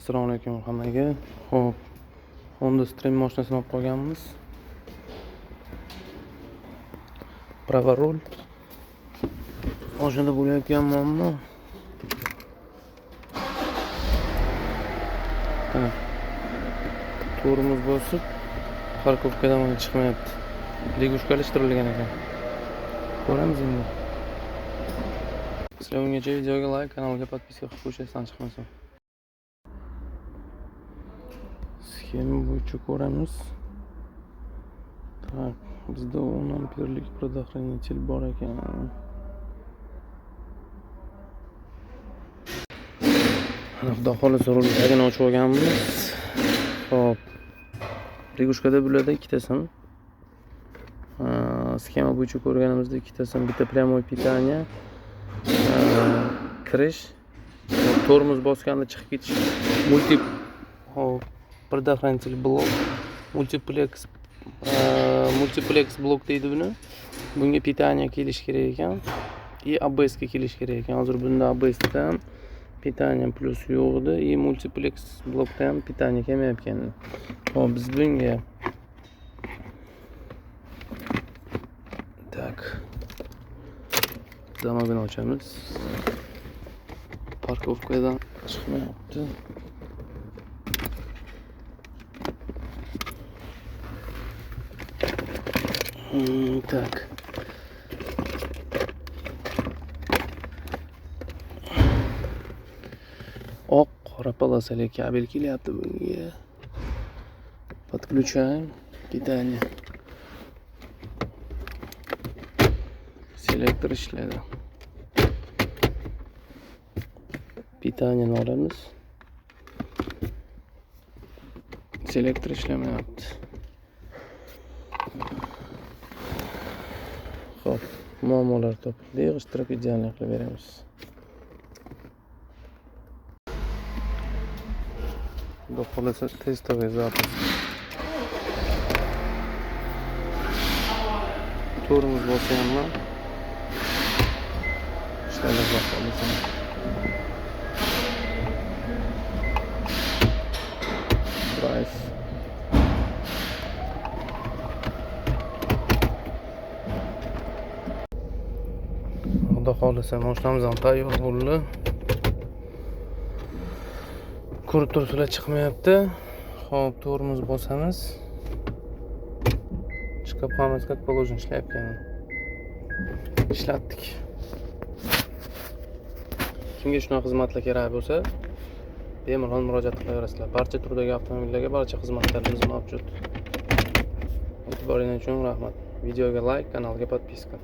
Assalomu alaykum hammaga. Xo'p, Honda Stream mashinasini olib qolganmiz. Pravorul. Mashinada bo'layotgan muammo. Tormoz bosib, parkovkadan mana chiqmayapti. Legushkalashtirilgan ekan. Ko'ramiz endi. Sizlar ungacha videoga like, kanalga podpiska qilib qo'yishdan chiqmasin. Sxema bo'yicha ko'ramiz. Tak, bizda 10 amperlik предохранитель bor ekan. Ana xudo xolisa rulni tagini ochib olganmiz. Xo'p. Legushkada bularda ikkitasin. Sxema bo'yicha ko'rganimizda ikkitasin, bitta прямой питание, kirish, tormoz bosganda chiqib ketish, предохранитель blok, multiplex blok deydi buni. Bunga питание kelish kerak ekan. И ABS ga kelish kerak ekan. Hozir bunda ABS da ham питание plus yo'q edi, и multiplex blokda ham питание kelmayotgan. Xo'p, biz bunga tak zamogini ochamiz. Parkovkadan chiqmayapti. Tak. Oq qora polosali kabel kelyapti bunga. Подключаем питание. Selektör ishlaydi. Pitanieni olamiz. Selektör ishlamayapti. Xo'p, muammolar topildi. Yig'ishtirib idealni qilib beramiz. Xudo xolasa testoviy zapis. Tormoz bosyapman. Ishlaydi xudo xolasa. Drive. Xudo xolasa mashinamiz ham tayyor bo'ldi. Ko'rib turibsizlar, chiqmayapti. Xo'p, tormoz bosamiz. Chiqib qolamiz, как положено ishlayapkan. Ishlatdik. Kimga shunaqa xizmatlar kerak bo'lsa, bemalol murojaat qilaverasizlar. Barcha turdagi avtomobillarga barcha xizmatlarimiz mavjud. E'tiboringiz uchun rahmat. Videoga like, kanalga podpiska.